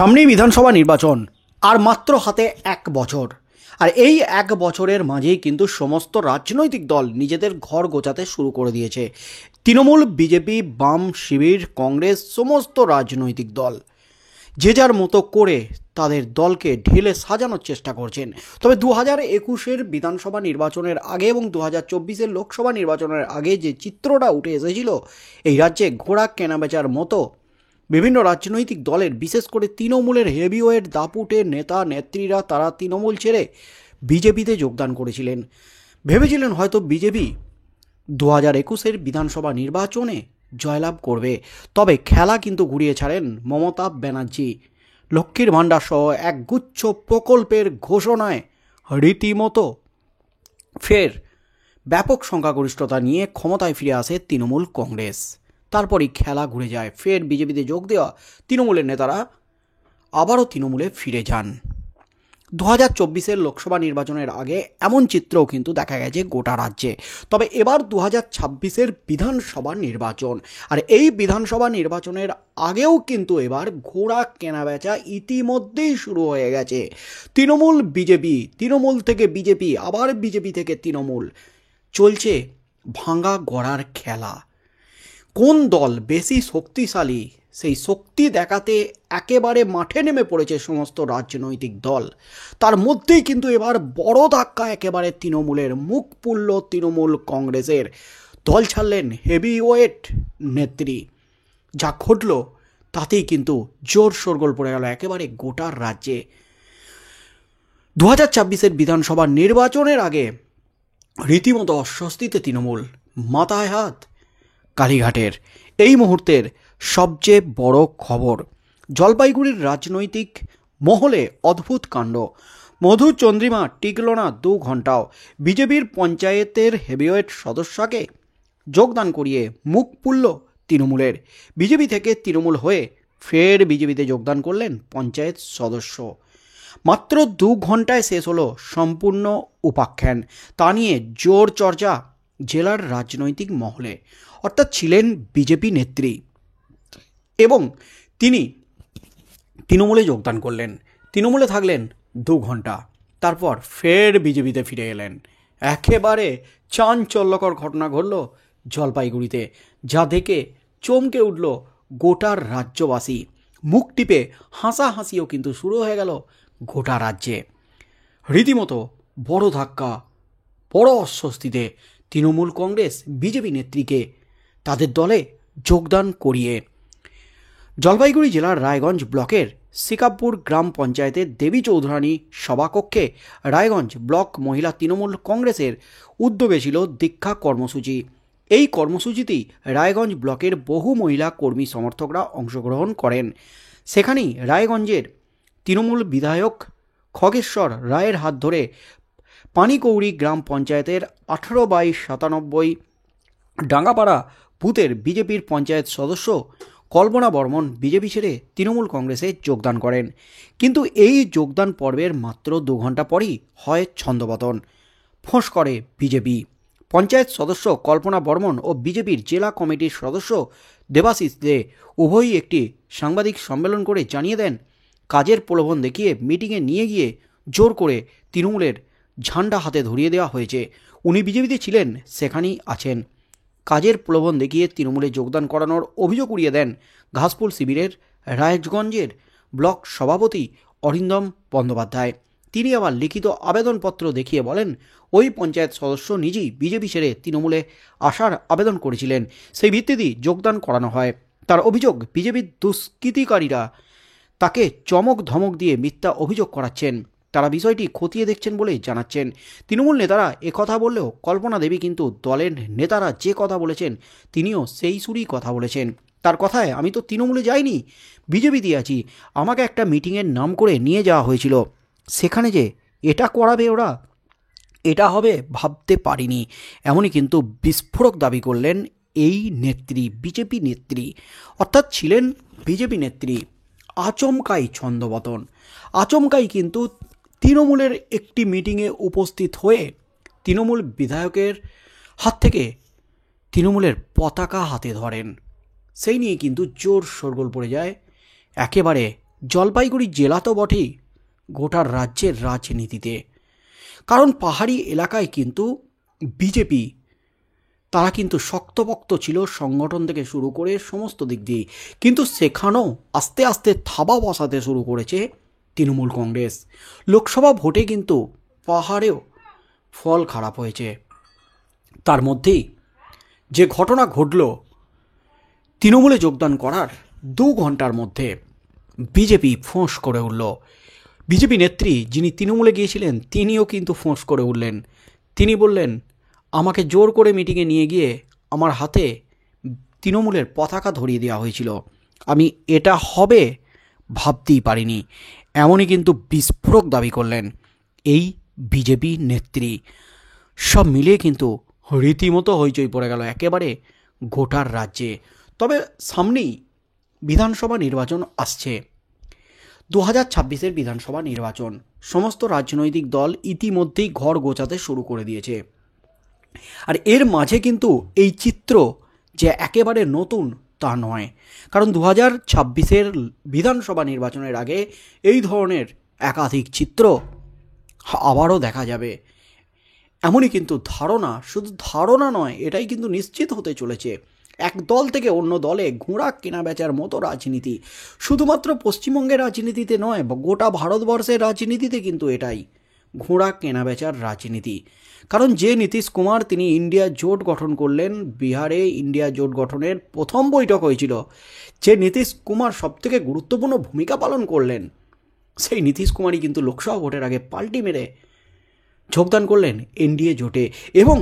সামনেই বিধানসভা নির্বাচন, আর মাত্র হাতে 1 বছর। আর এই 1 বছরের মাঝেই কিন্তু সমস্ত রাজনৈতিক দল নিজেদের ঘর গোছাতে শুরু করে দিয়েছে। তৃণমূল, বিজেপি, বাম শিবির, কংগ্রেস, সমস্ত রাজনৈতিক দল যে যার মতো করে তাদের দলকে ঢেলে সাজানোর চেষ্টা করছেন। তবে 2021-এর বিধানসভা নির্বাচনের আগে এবং 2024-এর লোকসভা নির্বাচনের আগে যে চিত্রটা উঠে এসেছিল, এই রাজ্যে ঘোড়া কেনাবেচার মতো বিভিন্ন রাজনৈতিক দলের, বিশেষ করে তৃণমূলের হেভিওয়েট দাপুটের নেতা নেত্রীরা তারা তৃণমূল ছেড়ে বিজেপিতে যোগদান করেছিলেন। ভেবেছিলেন হয়তো বিজেপি 2021-এর বিধানসভা নির্বাচনে জয়লাভ করবে। তবে খেলা কিন্তু ঘুরিয়ে ছাড়েন মমতা ব্যানার্জি। লক্ষ্মীর ভাণ্ডার সহ একগুচ্ছ প্রকল্পের ঘোষণায় রীতিমতো ফের ব্যাপক সংখ্যাগরিষ্ঠতা নিয়ে ক্ষমতায় ফিরে আসে তৃণমূল কংগ্রেস। তারপরই খেলা ঘুরে যায়, ফের বিজেপিতে যোগ দেওয়া তৃণমূলের নেতারা আবারও তৃণমূলে ফিরে যান। 2024-এর লোকসভা নির্বাচনের আগে এমন চিত্রও কিন্তু দেখা গেছে গোটা রাজ্যে। তবে এবার 2026-এর বিধানসভা নির্বাচন, আর এই বিধানসভা নির্বাচনের আগেও কিন্তু এবার ঘোড়া কেনাবেচা ইতিমধ্যেই শুরু হয়ে গেছে। তৃণমূল বিজেপি, তৃণমূল থেকে বিজেপি, আবার বিজেপি থেকে তৃণমূল, চলছে ভাঙা গড়ার খেলা। কোন দল বেশি শক্তিশালী সেই শক্তি দেখাতে একেবারে মাঠে নেমে পড়েছে সমস্ত রাজনৈতিক দল। তার মধ্যেই কিন্তু এবার বড় ধাক্কা একেবারে তৃণমূলের, মুখ পুড়ল তৃণমূল কংগ্রেসের। দল ছাড়লেন হেভিওয়েট নেত্রী। যা ঘটল তাতেই কিন্তু জোর শোরগোল পড়ে গেল একেবারে গোটা রাজ্যে। 2026-এর বিধানসভা নির্বাচনের আগে রীতিমতো অস্বস্তিতে তৃণমূল, মাথায় হাত কালীঘাটের। এই মুহূর্তের সবচেয়ে বড় খবর, জলপাইগুড়ির রাজনৈতিক মহলে অদ্ভুত কাণ্ড। মধুচন্দ্রিমা টিকল না 2 ঘন্টাও। বিজেপির পঞ্চায়েতের হেভিওয়েট সদস্যকে যোগদান করিয়ে মুখ পুড়ল তৃণমূলের। বিজেপি থেকে তৃণমূল হয়ে ফের বিজেপিতে যোগদান করলেন পঞ্চায়েত সদস্য। মাত্র 2 ঘন্টায় শেষ হলো সম্পূর্ণ উপাখ্যান। তা নিয়ে জোর চর্চা জেলার রাজনৈতিক মহলে। অর্থাৎ ছিলেন বিজেপি নেত্রী এবং তিনি তৃণমূলে যোগদান করলেন, তৃণমূলে থাকলেন 2 ঘন্টা, তারপর ফের বিজেপিতে ফিরে এলেন। একেবারে চাঞ্চল্যকর ঘটনা ঘটল জলপাইগুড়িতে, যা দেখে চমকে উঠল গোটার রাজ্যবাসী। মুখ টিপে হাসাহাসিও কিন্তু শুরু হয়ে গেল গোটা রাজ্যে। রীতিমতো বড় ধাক্কা, বড় অস্বস্তিতে তৃণমূল কংগ্রেস বিজেপি নেত্রীকে তাদের দলে যোগদান করিয়ে। জলপাইগুড়ি জেলার রায়গঞ্জ ব্লকের সিকাবপুর গ্রাম পঞ্চায়েতের দেবী চৌধুরানী সভাকক্ষে রায়গঞ্জ ব্লক মহিলা তৃণমূল কংগ্রেসের উদ্যোগে ছিল দীক্ষা কর্মসূচি। এই কর্মসূচিতেই রায়গঞ্জ ব্লকের বহু মহিলা কর্মী সমর্থকরা অংশগ্রহণ করেন। সেখানেই রায়গঞ্জের তৃণমূল বিধায়ক খগেশ্বর রায়ের হাত ধরে পানিকৌড়ি গ্রাম পঞ্চায়েতের 18/97 ডাঙ্গাপাড়া বুথের বিজেপির পঞ্চায়েত সদস্য কল্পনা বর্মন বিজেপি ছেড়ে তৃণমূল কংগ্রেসে যোগদান করেন। কিন্তু এই যোগদান পর্বের মাত্র 2 ঘন্টা পরই হয় ছন্দপতন। ফোঁস করে বিজেপি। পঞ্চায়েত সদস্য কল্পনা বর্মন ও বিজেপির জেলা কমিটির সদস্য দেবাশিস দে উভয়ই একটি সাংবাদিক সম্মেলন করে জানিয়ে দেন, কাজের প্রলোভন দেখিয়ে মিটিংয়ে নিয়ে গিয়ে জোর করে তৃণমূলের ঝান্ডা হাতে ধরিয়ে দেওয়া হয়েছে। উনি বিজেপিতে ছিলেন, সেখানেই আছেন। কাজের প্রলোভন দেখিয়ে তৃণমূলে যোগদান করানোর অভিযোগ উড়িয়ে দেন ঘাসফুল শিবিরের রায়গঞ্জের ব্লক সভাপতি অরিন্দম বন্দ্যোপাধ্যায়। তিনি আবার লিখিত আবেদনপত্র দেখিয়ে বলেন, ওই পঞ্চায়েত সদস্য নিজেই বিজেপি ছেড়ে তৃণমূলে আসার আবেদন করেছিলেন, সেই ভিত্তিতেই যোগদান করানো হয়। তার অভিযোগ, বিজেপির দুষ্কৃতিকারীরা তাকে চমক ধমক দিয়ে মিথ্যা অভিযোগ করাচ্ছেন। তারা বিষয়টি খতিয়ে দেখছেন বলে জানাচ্ছেন। তৃণমূল নেতারা একথা বললেও কল্পনা দেবী কিন্তু দলের নেতারা যে কথা বলেছেন তিনিও সেই সুরেই কথা বলেছেন। তার কথায়, আমি তো তৃণমূলে যাইনি, বিজেপিতে আছি। আমাকে একটা মিটিংয়ের নাম করে নিয়ে যাওয়া হয়েছিল, সেখানে যে এটা করাবে ওরা, এটা হবে ভাবতে পারিনি। এমনই কিন্তু বিস্ফোরক দাবি করলেন এই নেত্রী, বিজেপি নেত্রী, অর্থাৎ ছিলেন বিজেপি নেত্রী। আচমকাই ছন্দপতন, আচমকাই কিন্তু তৃণমূলের একটি মিটিংয়ে উপস্থিত হয়ে তৃণমূল বিধায়কের হাত থেকে তৃণমূলের পতাকা হাতে ধরেন। সেই নিয়ে কিন্তু জোর শোরগোল পড়ে যায় একেবারে জলপাইগুড়ি জেলা তো বটেই, গোটার রাজ্যের রাজনীতিতে। কারণ পাহাড়ি এলাকায় কিন্তু বিজেপি তারা কিন্তু শক্তপোক্ত ছিল, সংগঠন থেকে শুরু করে সমস্ত দিক দিয়েই। কিন্তু সেখানেও আস্তে আস্তে থাবা বসাতে শুরু করেছে তৃণমূল কংগ্রেস। লোকসভা ভোটে কিন্তু পাহাড়েও ফল খারাপ হয়েছে। তার মধ্যেই যে ঘটনা ঘটল, তৃণমূলে যোগদান করার 2 ঘন্টার মধ্যে বিজেপি ফোঁস করে উঠল। বিজেপি নেত্রী যিনি তৃণমূলে গিয়েছিলেন তিনিও কিন্তু ফোঁস করে উঠলেন। তিনি বললেন, আমাকে জোর করে মিটিংয়ে নিয়ে গিয়ে আমার হাতে তৃণমূলের পতাকা ধরিয়ে দেওয়া হয়েছিল, আমি এটা হবে ভাবতেই পারিনি। এমনই কিন্তু বিস্ফোরক দাবি করলেন এই বিজেপি নেত্রী। সব মিলিয়ে কিন্তু রীতিমতো হইচই পড়ে গেল একেবারে গোটার রাজ্যে। তবে সামনেই বিধানসভা নির্বাচন আসছে, 2026-এর বিধানসভা নির্বাচন। সমস্ত রাজনৈতিক দল ইতিমধ্যেই ঘর গোছাতে শুরু করে দিয়েছে। আর এর মাঝে কিন্তু এই চিত্র যে একেবারে নতুন তা নয়, কারণ 2026-এর বিধানসভা নির্বাচনের আগে এই ধরনের একাধিক চিত্র আবারও দেখা যাবে। এমনই কিন্তু ধারণা, শুধু ধারণা নয়, এটাই কিন্তু নিশ্চিত হতে চলেছে। এক দল থেকে অন্য দলে ঘোড়া কেনা বেচার মতো রাজনীতি শুধুমাত্র পশ্চিমবঙ্গের রাজনীতিতে নয়, গোটা ভারতবর্ষের রাজনীতিতে কিন্তু এটাই ঘোড়া কেনা বেচার রাজনীতি। কারণ যে নীতিশ কুমার তিনি ইন্ডিয়া জোট গঠন করলেন, বিহারে ইন্ডিয়া জোট গঠনের প্রথম বৈঠক হয়েছিল, যে নীতিশ কুমার সবথেকে গুরুত্বপূর্ণ ভূমিকা পালন করলেন, সেই নীতিশ কুমারই কিন্তু লোকসভা ভোটের আগে পাল্টি মেরে যোগদান করলেন এনডিএ জোটে। এবং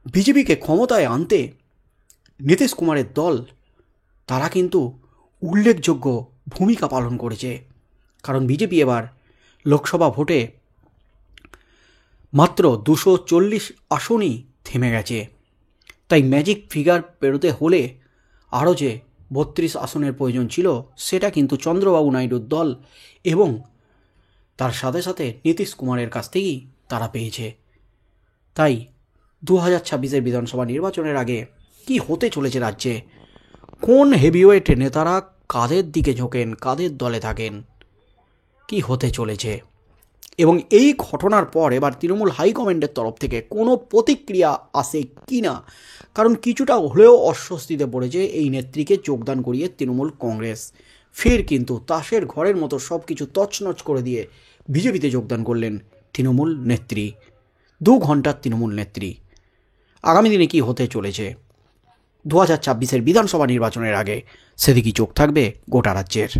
বিজেপিকে ক্ষমতায় আনতে নীতিশ কুমারের দল তারা কিন্তু উল্লেখযোগ্য ভূমিকা পালন করেছে। কারণ বিজেপি এবার লোকসভা ভোটে মাত্র 240 আসনই থেমে গেছে। তাই ম্যাজিক ফিগার পেরোতে হলে আরও যে 32 আসনের প্রয়োজন ছিল, সেটা কিন্তু চন্দ্রবাবু নাইডুর দল এবং তার সাথে সাথে নীতিশ কুমারের কাছ থেকেই তারা পেয়েছে। তাই 2026-এর বিধানসভা নির্বাচনের আগে কি হতে চলেছে রাজ্যে, কোন হেভিওয়েট নেতারা কাদের দিকে ঝোঁকেন, কাদের দলে থাকেন, কি হতে চলেছে, এবং এই ঘটনার পর এবার তৃণমূল হাইকমান্ডের তরফ থেকে কোনো প্রতিক্রিয়া আসে কি না। কারণ কিছুটা হলেও অস্বস্তিতে পড়েছে এই নেত্রীকে যোগদান করিয়ে তৃণমূল কংগ্রেস। ফের কিন্তু তাসের ঘরের মতো সব কিছু তছনছ করে দিয়ে বিজেপিতে যোগদান করলেন তৃণমূল নেত্রী, 2 ঘন্টার তৃণমূল নেত্রী। আগামী দিনে কি হতে চলেছে 2026-এর বিধানসভা নির্বাচনের আগে, সেদিকেই চোখ থাকবে গোটা রাজ্যের।